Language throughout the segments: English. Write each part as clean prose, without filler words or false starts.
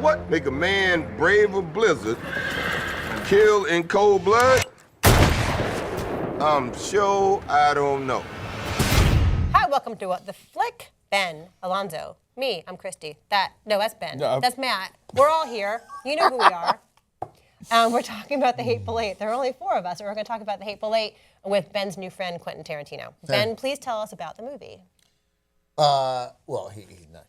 what make a man brave a blizzard, kill in cold blood? I'm sure I don't know. Hi, welcome to What the Flick. Ben, Alonzo, me, I'm Christy. That's Ben. That's Matt. We're all here. You know who we are. We're talking about The Hateful Eight. There are only 4 of us, and we're going to talk about The Hateful Eight with Ben's new friend, Quentin Tarantino. Ben, please tell us about the movie. Well, he's not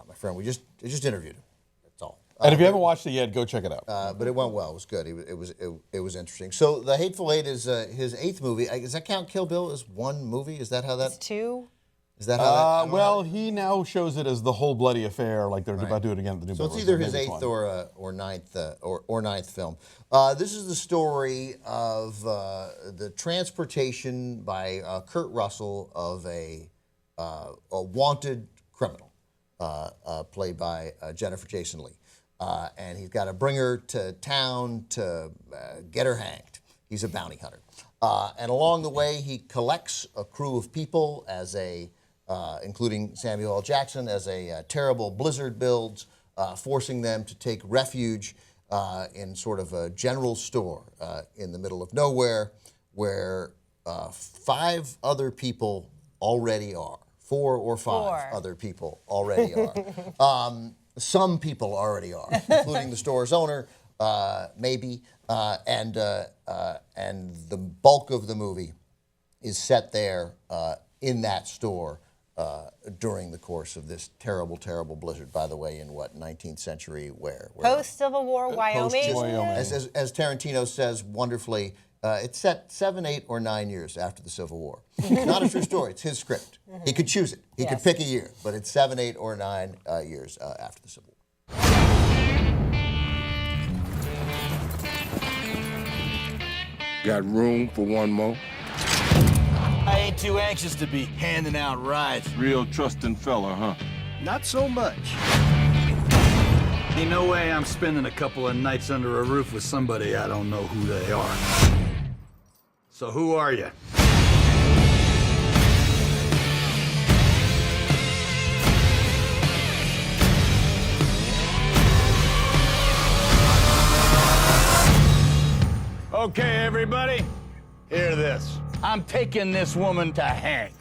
my friend. I just interviewed him. That's all. And if you haven't watched it yet, go check it out. But it went well. It was good. It was interesting. So The Hateful Eight is his 8th movie. Does that count Kill Bill as one movie? Is that how that? It's 2. Is that how that? Well, he now shows it as the whole bloody affair, like they're about to do it again at the new. So it's either his 8th or 9th film. This is the story of the transportation by Kurt Russell of a wanted criminal, played by Jennifer Jason Leigh, and he's got to bring her to town to get her hanged. He's a bounty hunter, and along the way he collects a crew of people as including Samuel L. Jackson, as a terrible blizzard builds, forcing them to take refuge in sort of a general store in the middle of nowhere, where 5 other people already are. 4 or 5 other people already are. Some people already are, including the store's owner, maybe, and the bulk of the movie is set there in that store during the course of this terrible, terrible blizzard. By the way, in what, 19th century where Post-Civil War Wyoming. As Tarantino says wonderfully, it's set 7, 8, or 9 years after the Civil War. It's not a true story. It's his script. He could choose it. He could pick a year, but it's 7, 8, or 9 years after the Civil War. Got room for one more? I ain't too anxious to be handing out rides. Real trusting fella, huh? Not so much. Ain't no way I'm spending a couple of nights under a roof with somebody I don't know who they are. So who are you? Okay, everybody, hear this. I'm taking this woman to hang.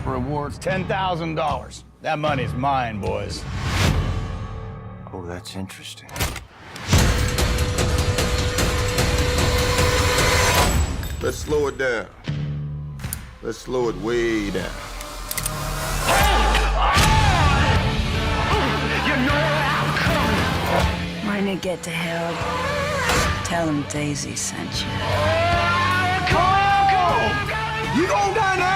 Reward's $10,000. That money's mine, boys. Oh, that's interesting. Let's slow it down. Let's slow it way down. When you get to hell, tell them Daisy sent you. You gon' die now?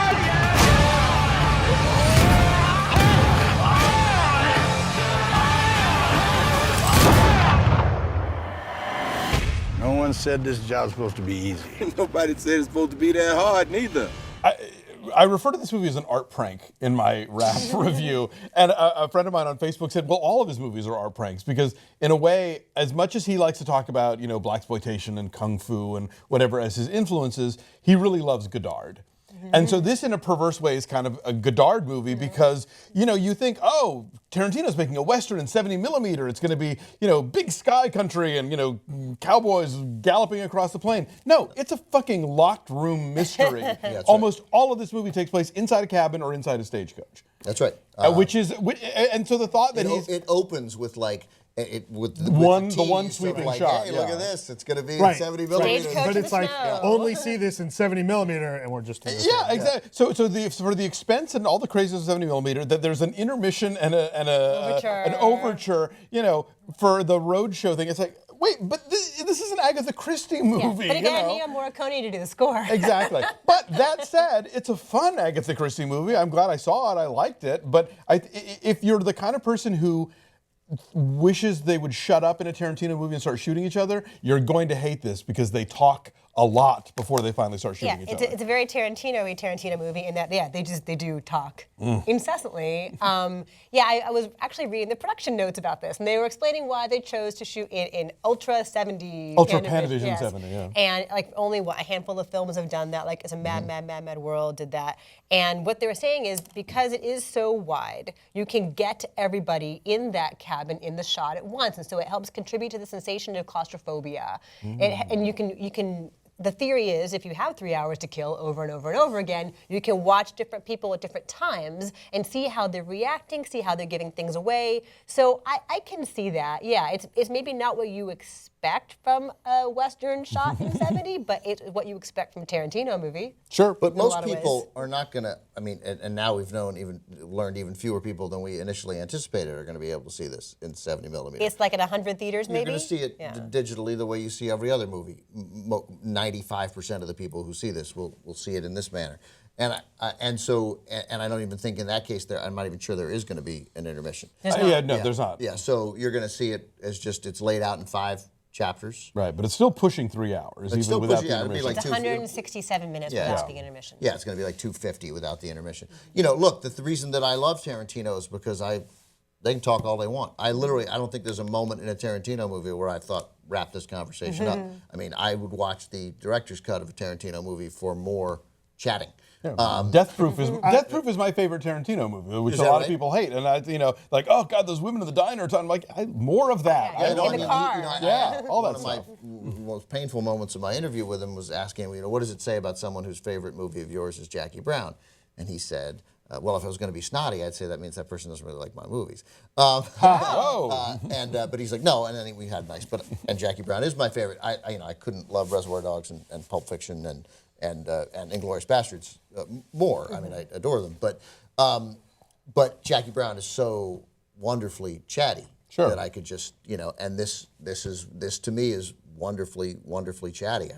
No one said this job's supposed to be easy. Nobody said it's supposed to be that hard, neither. I refer to this movie as an art prank in my rap review. And a friend of mine on Facebook said, well, all of his movies are art pranks because in a way, as much as he likes to talk about, blaxploitation and kung fu and whatever as his influences, he really loves Godard. And so this, in a perverse way, is kind of a Godard movie because, you think, oh, Tarantino's making a Western in 70 millimeter. It's going to be, big sky country and, cowboys galloping across the plain. No, it's a fucking locked room mystery. Almost all of this movie takes place inside a cabin or inside a stagecoach. That's right. And so the thought that it opens with with the one sweeping shot. Hey, look at this. It's going to be in 70 millimeters. But it's like, only see this in 70 millimeter, and we're just... Exactly. So for the expense and all the craziness of 70 millimeter, that there's an intermission and an overture, for the roadshow thing. It's like, wait, but this is an Agatha Christie movie. But again, Ennio Morricone to do the score. Exactly. But that said, it's a fun Agatha Christie movie. I'm glad I saw it. I liked it. But if you're the kind of person who wishes they would shut up in a Tarantino movie and start shooting each other, you're going to hate this because they talk a lot before they finally start shooting each other. It's a very Tarantino movie in that they do talk incessantly. I was actually reading the production notes about this, and they were explaining why they chose to shoot it in Ultra 70. Ultra Panavision 70, yeah. And like only a handful of films have done that. Like it's a Mad World did that. And what they were saying is because it is so wide, you can get everybody in that cabin in the shot at once, and so it helps contribute to the sensation of claustrophobia. And you can. The theory is if you have 3 hours to kill over and over and over again, you can watch different people at different times and see how they're reacting, see how they're giving things away. So I can see that. Yeah, it's maybe not what you expect from a Western shot in 70, but it's what you expect from a Tarantino movie. Sure. But most people are not going to, I mean, and now we've learned even fewer people than we initially anticipated are going to be able to see this in 70 millimeter. It's like at 100 theaters maybe? You're going to see it digitally the way you see every other movie. 95% of the people who see this will see it in this manner. And I don't even think in that case, I'm not even sure there is going to be an intermission. There's not. Yeah, so you're going to see it as just, it's laid out in 5 chapters. Right, but it's still pushing 3 hours, It's even without the intermission. It'd be like It's 167 minutes without the intermission. Yeah, it's going to be like 250 without the intermission. You know, look, the reason that I love Tarantino is because they can talk all they want. I don't think there's a moment in a Tarantino movie where I thought, wrap this conversation up. I mean, I would watch the director's cut of a Tarantino movie for more chatting. Yeah. Death Proof is my favorite Tarantino movie, which a lot of people hate. And like, oh God, those women in the diner. I'm like, more of that. In the car. All that stuff. One of my most painful moments of my interview with him was asking him, what does it say about someone whose favorite movie of yours is Jackie Brown? And he said, well, if I was going to be snotty, I'd say that means that person doesn't really like my movies. But he's like, no, and then we had and Jackie Brown is my favorite. I couldn't love Reservoir Dogs and Pulp Fiction and Inglourious Bastards more. I mean, I adore them, but Jackie Brown is so wonderfully chatty that I could just, and this to me is wonderfully chatty.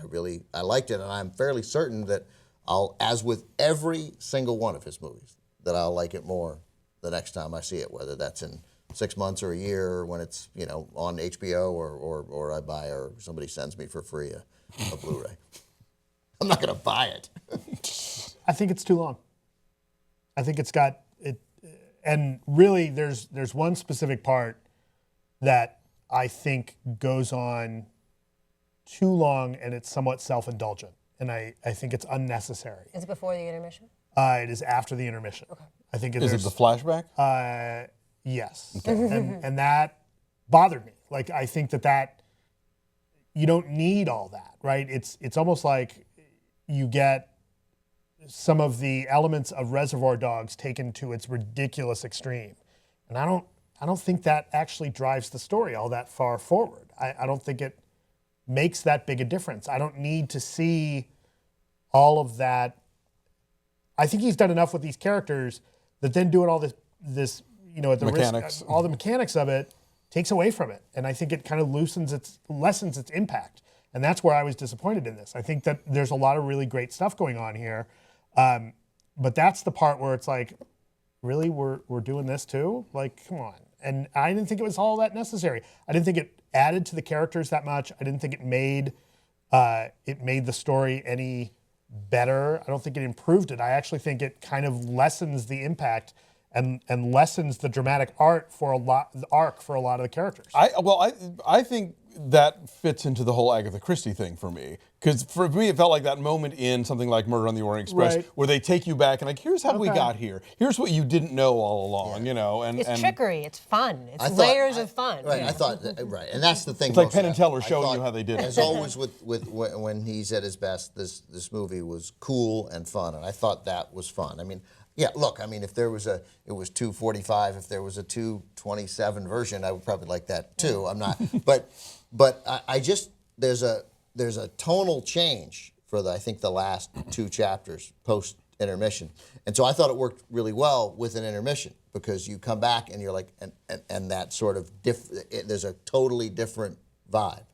I liked it, and I'm fairly certain that as with every single one of his movies, that I'll like it more the next time I see it, whether that's in 6 months or a year, or when it's on HBO or I buy or somebody sends me for free a Blu-ray. I'm not going to buy it. I think it's too long. I think it's got it, and really, there's one specific part that I think goes on too long, and it's somewhat self-indulgent, and I think it's unnecessary. Is it before the intermission? It is after the intermission. Okay. I think is it the flashback? Yes. Okay. And that bothered me. Like I think that you don't need all that, right? It's almost like you get some of the elements of Reservoir Dogs taken to its ridiculous extreme, and I don't think that actually drives the story all that far forward. I don't think it makes that big a difference. I don't need to see all of that. I think he's done enough with these characters that then doing all this at the risk, all the mechanics of it takes away from it, and I think it kind of lessens its impact, and that's where I was disappointed in this. I think that there's a lot of really great stuff going on here, but that's the part where it's like, really, we're doing this too? Like, come on. And I didn't think it was all that necessary. I didn't think it added to the characters that much. I didn't think it made the story any better. I don't think it improved it. I actually think it kind of lessens the impact and lessens the dramatic arc for a lot of the characters. I think that fits into the whole Agatha Christie thing for me. Because for me, it felt like that moment in something like Murder on the Orient Express, where they take you back and like, here's how we got here. Here's what you didn't know all along, And it's trickery. It's fun. It's layers of fun. Right. I thought and that's the thing. It's like Penn and Teller showing you how they did it. As always, with when he's at his best, this movie was cool and fun, and I thought that was fun. I mean. Yeah, look, I mean, if there was it was 2:45. If there was a 2:27 version, I would probably like that too. I'm not, but I just there's a tonal change for I think the last 2 chapters post intermission, and so I thought it worked really well with an intermission because you come back and you're like, and that sort of there's a totally different vibe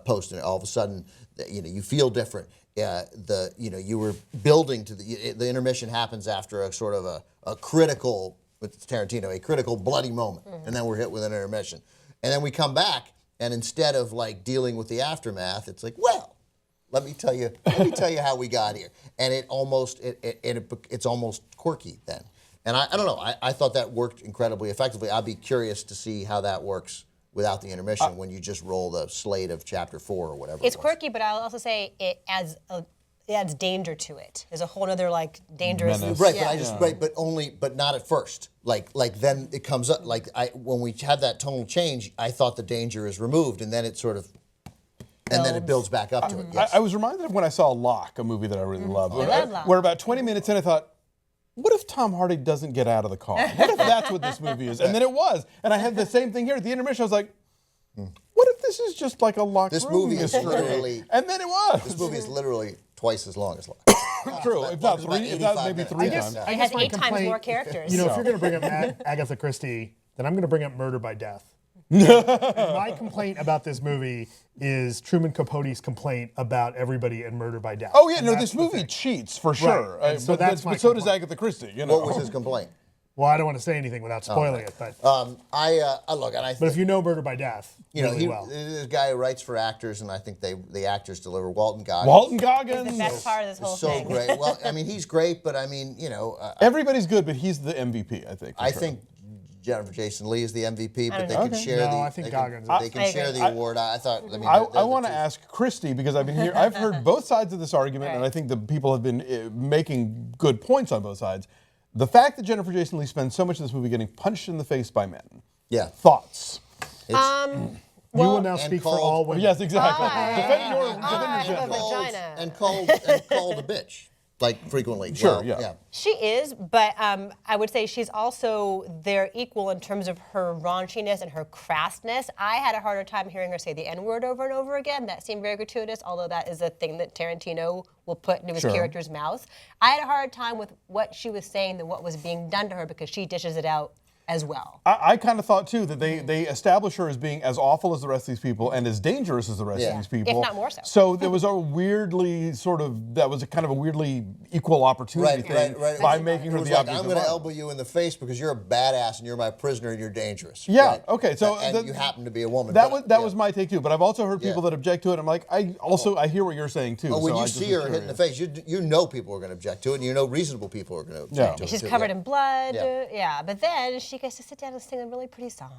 post, and all of a sudden, you feel different. You were building to the intermission happens after a sort of a critical, with Tarantino, a critical bloody moment, and then we're hit with an intermission, and then we come back, and instead of like dealing with the aftermath, it's like, well, Let me tell you how we got here. And it's almost quirky then. And I don't know. I thought that worked incredibly effectively. I'd be curious to see how that works without the intermission when you just roll the slate of chapter 4 or whatever. It's quirky, but I'll also say it adds danger to it. There's a whole other like dangerous. Right, but not at first. Like then it comes up. When we had that tonal change, I thought the danger is removed, and then it sort of. And then it builds back up to it. Yes. I was reminded of when I saw Locke, a movie that I really loved. I love Locke. Where about 20 minutes in, I thought, what if Tom Hardy doesn't get out of the car? What if that's what this movie is? And then it was. And I had the same thing here at the intermission. I was like, what if this is just like a Locke This room movie is mystery? literally. And then it was. This movie is literally twice as long as Locke. True. If not maybe three times. It has 8 times more characters. You know, if you're going to bring up Agatha Christie, then I'm going to bring up Murder by Death. My complaint about this movie is Truman Capote's complaint about everybody in Murder by Death. Oh yeah, no, this movie cheats for sure. Right. So but so does Agatha Christie. You know? What was his complaint? Well, I don't want to say anything without spoiling it, but Look, and I. But if you know Murder by Death, really well. This guy who writes for actors, and I think the actors deliver. Walton Goggins. Walton Goggins. It's the best part of this whole so thing. great. Well, I mean, he's great, but I mean, Everybody's good, but he's the MVP, I think. I think Jennifer Jason Leigh is the MVP, but they can share No, the. I think Goggins. They can share the award. I thought. I mean, I want to ask Christy because I've heard both sides of this argument, and I think the people have been making good points on both sides. The fact that Jennifer Jason Leigh spends so much of this movie getting punched in the face by men. Yeah. Thoughts? You will now speak for all women. Yes, exactly. Defend your vagina. And called a bitch. Like frequently. Sure, well, yeah. She is, but I would say she's also their equal in terms of her raunchiness and her crassness. I had a harder time hearing her say the N-word over and over again. That seemed very gratuitous, although that is a thing that Tarantino will put into his character's mouth. I had a harder time with what she was saying than what was being done to her because she dishes it out as well. I kind of thought too that they establish her as being as awful as the rest of these people and as dangerous as the rest of these people. If not more so. So there was a weirdly kind of a weirdly equal opportunity thing by making her the object I'm of going to violence. elbow you in the face because you're a badass and you're my prisoner and you're dangerous. Yeah. Right? Okay. So and you happen to be a woman. That was my take too. But I've also heard people that object to it. I'm like, I hear what you're saying too. When so you see her hit in the face, you know people are going to object to it, and you know reasonable people are going to object to it. She's covered in blood. But then she gets to sit down and sing a really pretty song.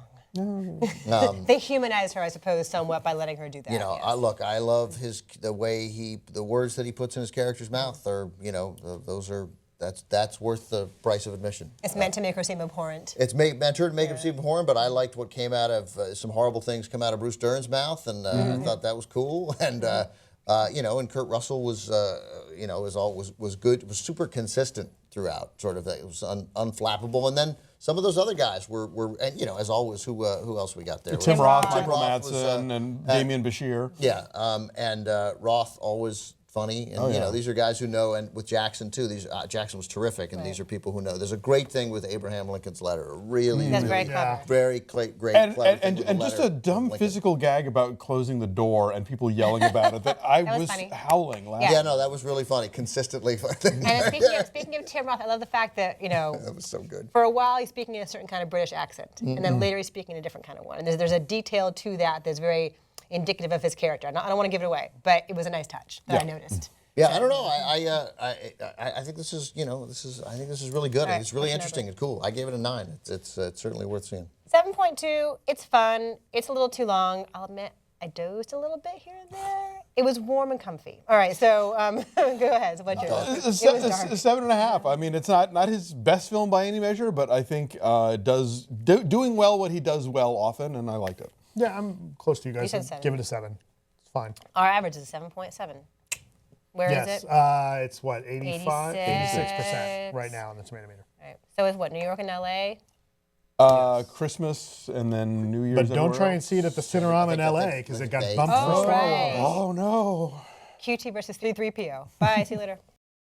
They humanize her, I suppose, somewhat by letting her do that. I love the words that he puts in his character's mouth. That's worth the price of admission. It's meant to make her seem abhorrent. It's meant to make him seem abhorrent, but I liked what came out of some horrible things come out of Bruce Dern's mouth, and I thought that was cool. And and Kurt Russell was good. It was super consistent throughout. Sort of, it was unflappable, and then. Some of those other guys were and as always, who else we got there? Tim Roth, Michael Madsen, and Damian Bashir. Yeah, and Roth always funny, and these are guys who know, and with Jackson too. Jackson was terrific, and these are people who know. There's a great thing with Abraham Lincoln's letter, That's very clever. very great, and clever thing with and the just letter a dumb from physical gag about closing the door and people yelling about it that I was howling laughing. Yeah, no, that was really funny, consistently funny. And speaking of Tim Roth, I love the fact that that was so good. For a while, he's speaking in a certain kind of British accent, and then later he's speaking in a different kind of one. And there's a detail to that that's very indicative of his character. I don't want to give it away, but it was a nice touch that I noticed. Yeah, I don't know. I think this is I think this is really good. Right, It's really interesting and cool. I gave it a 9. It's certainly worth seeing. 7.2. It's fun. It's a little too long. I'll admit I dozed a little bit here and there. It was warm and comfy. All right, so go ahead. So what's yours? It was dark. 7.5. I mean, it's not his best film by any measure, but I think doing well what he does well often, and I liked it. Yeah, I'm close to you guys. You said 7. Give it a 7. It's fine. Our average is 7.7. Where is it? It's what, 85? 86% right now on the tomato meter. Right. So it's what, New York and LA? Christmas and then New Year's. But don't try and see it at the Cinerama in LA because it got bumped for Star Wars. Oh no. QT versus 3PO. Bye, see you later.